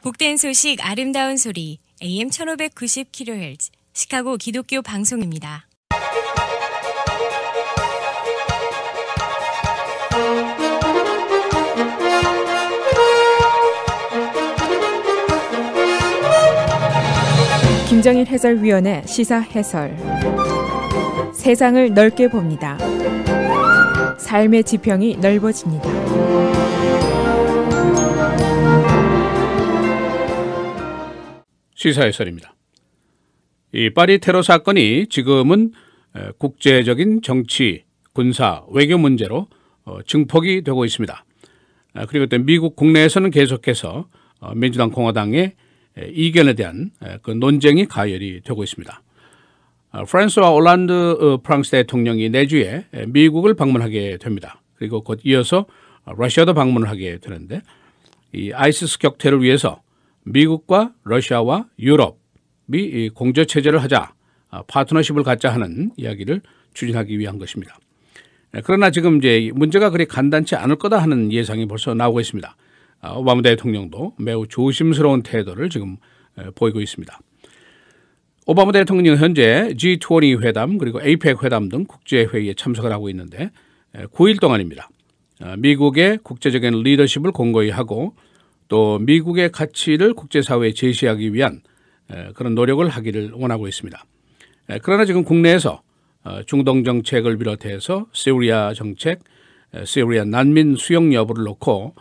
복된 소식 아름다운 소리 AM 1590kHz 시카고 기독교 방송입니다. 김정일 해설위원의 시사 해설. 세상을 넓게 봅니다. 삶의 지평이 넓어집니다. 시사 해설입니다. 이 파리 테러 사건이 지금은 국제적인 정치, 군사, 외교 문제로 증폭이 되고 있습니다. 그리고 또 미국 국내에서는 계속해서 민주당, 공화당의 이견에 대한 그 논쟁이 가열이 되고 있습니다. 프랑스와 올란드 프랑스 대통령이 내주에 미국을 방문하게 됩니다. 그리고 곧 이어서 러시아도 방문을 하게 되는데, 이 아이시스 격퇴를 위해서 미국과 러시아와 유럽이 공조 체제를 하자, 파트너십을 갖자 하는 이야기를 추진하기 위한 것입니다. 그러나 지금 이제 문제가 그리 간단치 않을 거다 하는 예상이 벌써 나오고 있습니다. 오바마 대통령도 매우 조심스러운 태도를 지금 보이고 있습니다. 오바마 대통령은 현재 G20 회담 그리고 APEC 회담 등 국제회의에 참석을 하고 있는데, 9일 동안입니다. 미국의 국제적인 리더십을 공고히 하고 또 미국의 가치를 국제사회에 제시하기 위한 그런 노력을 하기를 원하고 있습니다. 그러나 지금 국내에서 중동 정책을 비롯해서 시리아 정책, 시리아 난민 수용 여부를 놓고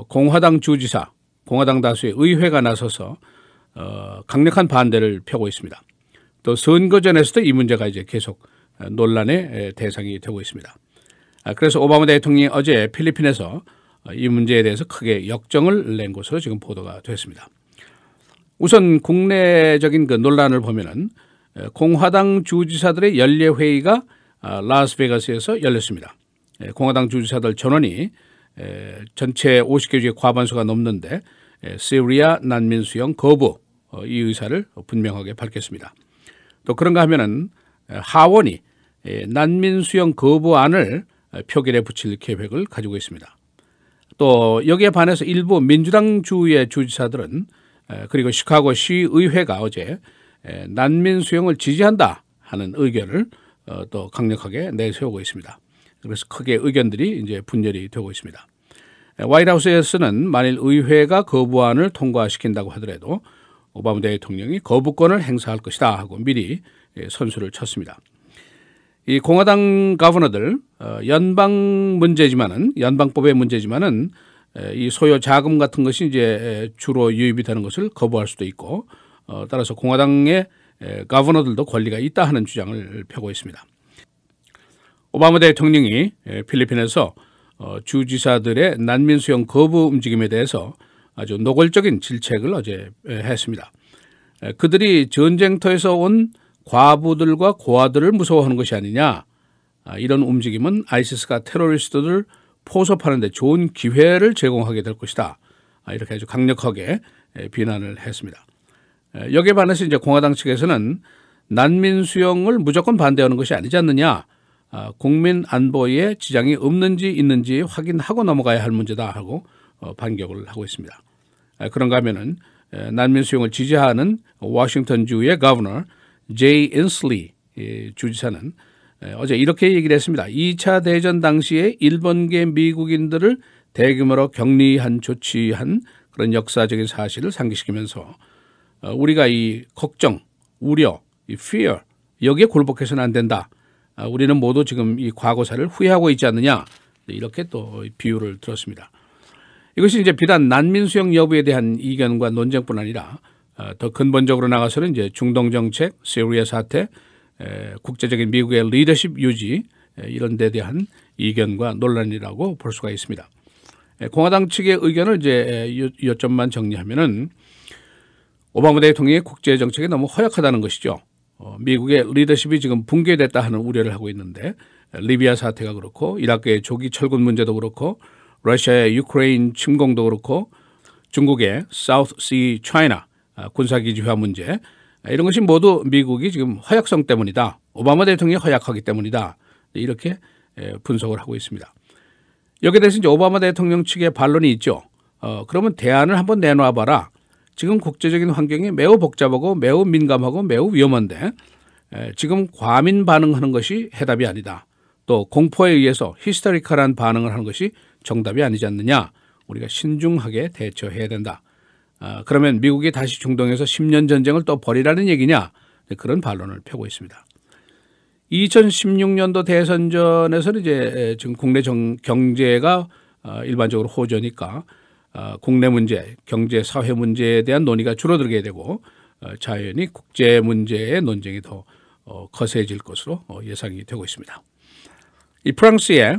공화당 주지사, 공화당 다수의 의회가 나서서 강력한 반대를 펴고 있습니다. 또 선거전에서도 이 문제가 이제 계속 논란의 대상이 되고 있습니다. 그래서 오바마 대통령이 어제 필리핀에서 이 문제에 대해서 크게 역정을 낸 것으로 지금 보도가 됐습니다. 우선 국내적인 그 논란을 보면은 공화당 주지사들의 연례회의가 라스베가스에서 열렸습니다. 공화당 주지사들 전원이 전체 50개 주의 과반수가 넘는데 시리아 난민 수용 거부, 이 의사를 분명하게 밝혔습니다. 또 그런가 하면은 하원이 난민 수용 거부안을 표결에 붙일 계획을 가지고 있습니다. 또 여기에 반해서 일부 민주당 주의 주지사들은 그리고 시카고 시의회가 어제 난민 수용을 지지한다 하는 의견을 또 강력하게 내세우고 있습니다. 그래서 크게 의견들이 이제 분열이 되고 있습니다. 화이트하우스에서는 만일 의회가 거부안을 통과시킨다고 하더라도 오바마 대통령이 거부권을 행사할 것이다 하고 미리 선수를 쳤습니다. 이 공화당 거버너들, 연방 문제지만은, 연방법의 문제지만은 이 소요 자금 같은 것이 이제 주로 유입이 되는 것을 거부할 수도 있고, 따라서 공화당의 거버너들도 권리가 있다 하는 주장을 펴고 있습니다. 오바마 대통령이 필리핀에서 주지사들의 난민 수용 거부 움직임에 대해서 아주 노골적인 질책을 어제 했습니다. 그들이 전쟁터에서 온 과부들과 고아들을 무서워하는 것이 아니냐, 이런 움직임은 아이시스가 테러리스트들을 포섭하는 데 좋은 기회를 제공하게 될 것이다, 이렇게 아주 강력하게 비난을 했습니다. 여기에 반해서 이제 공화당 측에서는 난민 수용을 무조건 반대하는 것이 아니지 않느냐, 국민 안보에 지장이 없는지 있는지 확인하고 넘어가야 할 문제다 하고 반격을 하고 있습니다. 그런가 하면은 난민 수용을 지지하는 워싱턴주의 거버너 제이 인슬리 주지사는 어제 이렇게 얘기를 했습니다. 2차 대전 당시에 일본계 미국인들을 대규모로 격리한 조치한 그런 역사적인 사실을 상기시키면서 우리가 이 걱정, 우려, 이 fear, 여기에 굴복해서는 안 된다. 우리는 모두 지금 이 과거사를 후회하고 있지 않느냐, 이렇게 또 비유를 들었습니다. 이것이 이제 비단 난민 수용 여부에 대한 이견과 논쟁뿐 아니라 더 근본적으로 나가서는 이제 중동 정책, 시리아 사태, 국제적인 미국의 리더십 유지, 이런 데 대한 이견과 논란이라고 볼 수가 있습니다. 공화당 측의 의견을 이제 몇 점만 정리하면은 오바마 대통령의 국제 정책이 너무 허약하다는 것이죠. 미국의 리더십이 지금 붕괴됐다 하는 우려를 하고 있는데, 리비아 사태가 그렇고 이라크의 조기 철군 문제도 그렇고 러시아의 유크레인 침공도 그렇고 중국의 사우스 시 차이나 군사기지화 문제, 이런 것이 모두 미국이 지금 허약성 때문이다, 오바마 대통령이 허약하기 때문이다, 이렇게 분석을 하고 있습니다. 여기에 대해서 이제 오바마 대통령 측의 반론이 있죠. 그러면 대안을 한번 내놔 봐라. 지금 국제적인 환경이 매우 복잡하고 매우 민감하고 매우 위험한데 지금 과민 반응하는 것이 해답이 아니다. 또 공포에 의해서 히스테리컬한 반응을 하는 것이 정답이 아니지 않느냐. 우리가 신중하게 대처해야 된다. 그러면 미국이 다시 중동에서 10년 전쟁을 또 벌이라는 얘기냐. 그런 반론을 펴고 있습니다. 2016년도 대선전에서는 이제 지금 국내 경제가 일반적으로 호조니까 국내 문제, 경제, 사회 문제에 대한 논의가 줄어들게 되고 자연히 국제 문제의 논쟁이 더 거세질 것으로 예상이 되고 있습니다. 이 프랑스의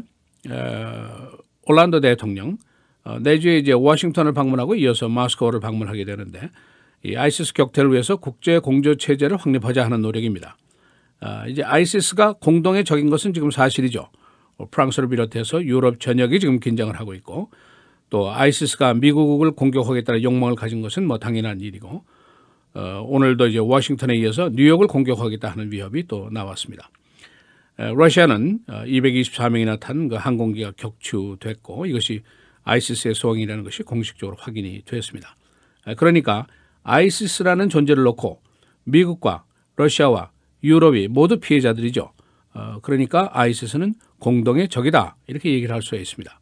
올란드 대통령 내주에 이제 워싱턴을 방문하고 이어서 모스크바를 방문하게 되는데 이 아이시스 격퇴를 위해서 국제 공조 체제를 확립하자 하는 노력입니다. 이제 아이시스가 공동의 적인 것은 지금 사실이죠. 프랑스를 비롯해서 유럽 전역이 지금 긴장을 하고 있고 또 아이시스가 미국을 공격하겠다는 욕망을 가진 것은 뭐 당연한 일이고 오늘도 이제 워싱턴에 이어서 뉴욕을 공격하겠다 하는 위협이 또 나왔습니다. 러시아는 224명이나 탄 그 항공기가 격추됐고 이것이 아이시스의 소행이라는 것이 공식적으로 확인이 되었습니다. 그러니까 아이시스라는 존재를 놓고 미국과 러시아와 유럽이 모두 피해자들이죠. 그러니까 아이시스는 공동의 적이다 이렇게 얘기를 할 수가 있습니다.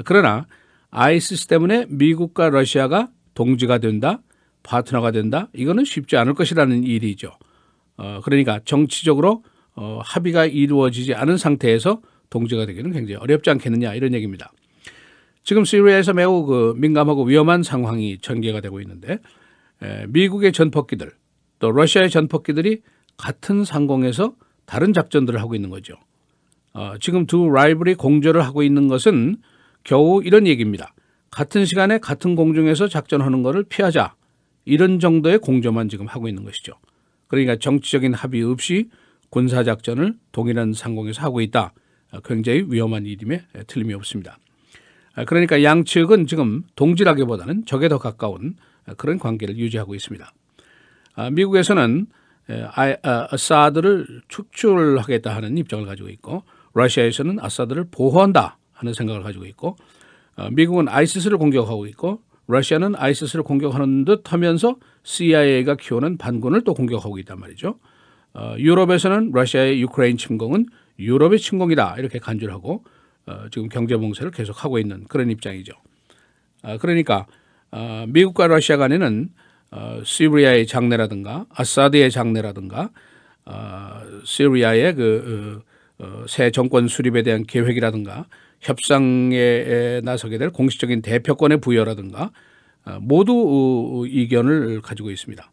그러나 아이시스 때문에 미국과 러시아가 동지가 된다, 파트너가 된다 이거는 쉽지 않을 것이라는 일이죠. 그러니까 정치적으로 합의가 이루어지지 않은 상태에서 동지가 되기는 굉장히 어렵지 않겠느냐 이런 얘기입니다. 지금 시리아에서 매우 민감하고 위험한 상황이 전개가 되고 있는데 미국의 전폭기들 또 러시아의 전폭기들이 같은 상공에서 다른 작전들을 하고 있는 거죠. 지금 두 라이벌이 공조를 하고 있는 것은 겨우 이런 얘기입니다. 같은 시간에 같은 공중에서 작전하는 것을 피하자. 이런 정도의 공조만 지금 하고 있는 것이죠. 그러니까 정치적인 합의 없이 군사작전을 동일한 상공에서 하고 있다. 굉장히 위험한 일임에 틀림이 없습니다. 그러니까 양측은 지금 동질하기보다는 적에 더 가까운 그런 관계를 유지하고 있습니다. 미국에서는 아사드를 축출하겠다 하는 입장을 가지고 있고 러시아에서는 아사드를 보호한다 하는 생각을 가지고 있고 미국은 아이시스를 공격하고 있고 러시아는 아이시스를 공격하는 듯 하면서 CIA가 키우는 반군을 또 공격하고 있단 말이죠. 유럽에서는 러시아의 유크레인 침공은 유럽의 침공이다 이렇게 간주를 하고 지금 경제봉쇄를 계속하고 있는 그런 입장이죠. 그러니까 미국과 러시아 간에는 시리아의 장래라든가 아사드의 장래라든가 시리아의 새 정권 수립에 대한 계획이라든가 협상에 나서게 될 공식적인 대표권의 부여라든가 모두 이견을 가지고 있습니다.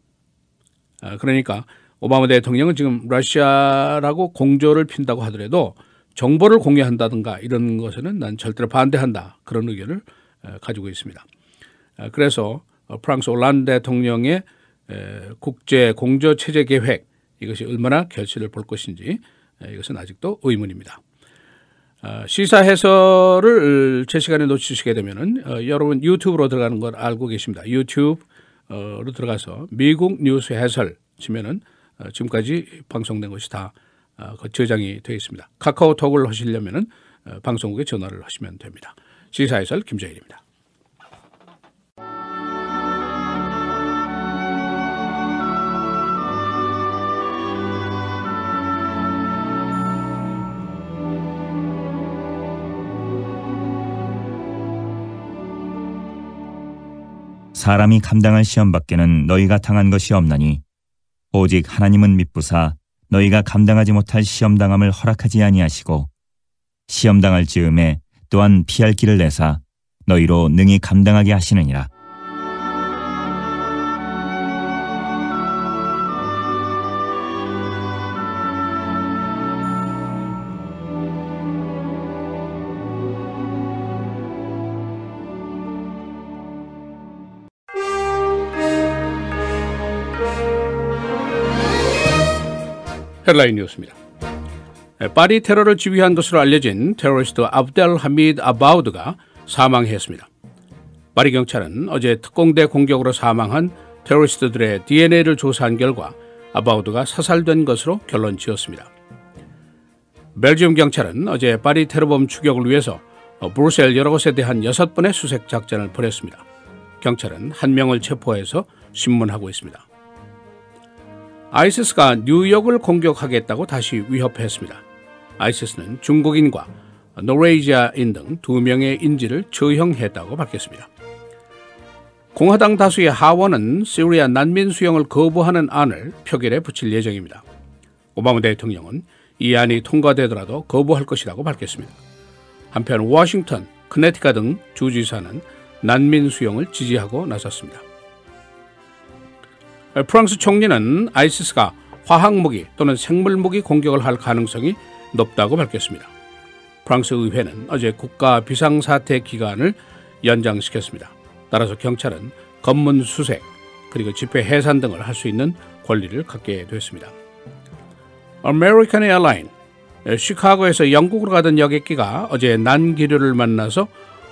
그러니까 오바마 대통령은 지금 러시아라고 공조를 핀다고 하더라도 정보를 공유한다든가 이런 것에는 난 절대로 반대한다. 그런 의견을 가지고 있습니다. 그래서 프랑스 올란드 대통령의 국제 공조 체제 계획 이것이 얼마나 결실을 볼 것인지 이것은 아직도 의문입니다. 시사 해설을 제 시간에 놓치시게 되면은 여러분 유튜브로 들어가는 걸 알고 계십니다. 유튜브로 들어가서 미국 뉴스 해설 치면은 지금까지 방송된 것이 다 저장이 되어 있습니다. 카카오톡을 하시려면은 방송국에 전화를 하시면 됩니다. 시사 해설 김정일입니다. 사람이 감당할 시험 밖에는 너희가 당한 것이 없나니 오직 하나님은 미쁘사 너희가 감당하지 못할 시험당함을 허락하지 아니하시고 시험당할 즈음에 또한 피할 길을 내사 너희로 능히 감당하게 하시느니라. 헤드라인 뉴스입니다. 파리 테러를 지휘한 것으로 알려진 테러리스트 압델 하미드 아바우드가 사망했습니다. 파리 경찰은 어제 특공대 공격으로 사망한 테러리스트들의 DNA를 조사한 결과 아바우드가 사살된 것으로 결론 지었습니다. 벨지움 경찰은 어제 파리 테러범 추격을 위해서 브뤼셀 여러 곳에 대한 6번의 수색 작전을 벌였습니다. 경찰은 한 명을 체포해서 신문하고 있습니다. 아이시스가 뉴욕을 공격하겠다고 다시 위협했습니다. 아이시스는 중국인과 노르웨이지아인 등 2명의 인질을 처형했다고 밝혔습니다. 공화당 다수의 하원은 시리아 난민 수용을 거부하는 안을 표결에 붙일 예정입니다. 오바마 대통령은 이 안이 통과되더라도 거부할 것이라고 밝혔습니다. 한편 워싱턴, 커네티컷 등 주지사는 난민 수용을 지지하고 나섰습니다. 프랑스 총리는 아이시스가 화학무기 또는 생물무기 공격을 할 가능성이 높다고 밝혔습니다. 프랑스 의회는 어제 국가 비상사태 기간을 연장시켰습니다. 따라서 경찰은 검문 수색 그리고 집회 해산 등을 할 수 있는 권리를 갖게 됐습니다. 아메리칸 에어라인 시카고에서 영국으로 가던 여객기가 어제 난기류를 만나서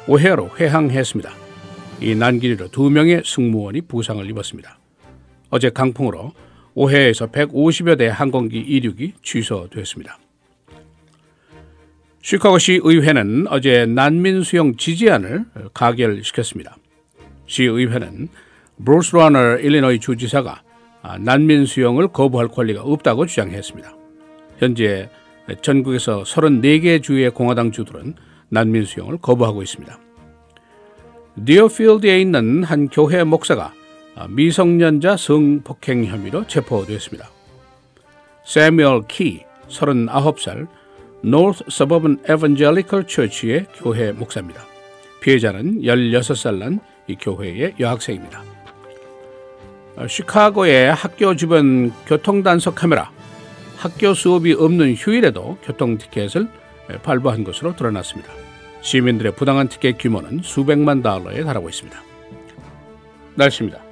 오헤어로 회항했습니다. 이 난기류로 2명의 승무원이 부상을 입었습니다. 어제 강풍으로 오헤어에서 150여 대 항공기 이륙이 취소됐습니다. 시카고시 의회는 어제 난민 수용 지지안을 가결시켰습니다. 시의회는 브루스 라너 일리노이 주지사가 난민 수용을 거부할 권리가 없다고 주장했습니다. 현재 전국에서 34개 주의 공화당 주들은 난민 수용을 거부하고 있습니다. 디어필드에 있는 한 교회 목사가 미성년자 성폭행 혐의로 체포됐습니다. 세뮤얼 키 39살 North Suburban Evangelical Church의 교회 목사입니다. 피해자는 16살 난 이 교회의 여학생입니다. 시카고의 학교 주변 교통단속 카메라, 학교 수업이 없는 휴일에도 교통 티켓을 발부한 것으로 드러났습니다. 시민들의 부당한 티켓 규모는 수백만 달러에 달하고 있습니다. 날씨입니다.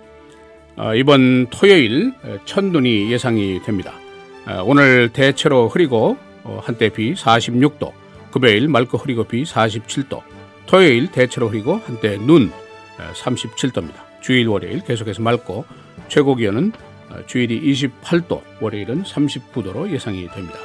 이번 토요일 첫눈이 예상이 됩니다. 오늘 대체로 흐리고 한때 비 46도, 금요일 맑고 흐리고 비 47도, 토요일 대체로 흐리고 한때 눈 37도입니다. 주일 월요일 계속해서 맑고 최고 기온은 주일이 28도, 월요일은 39도로 예상이 됩니다.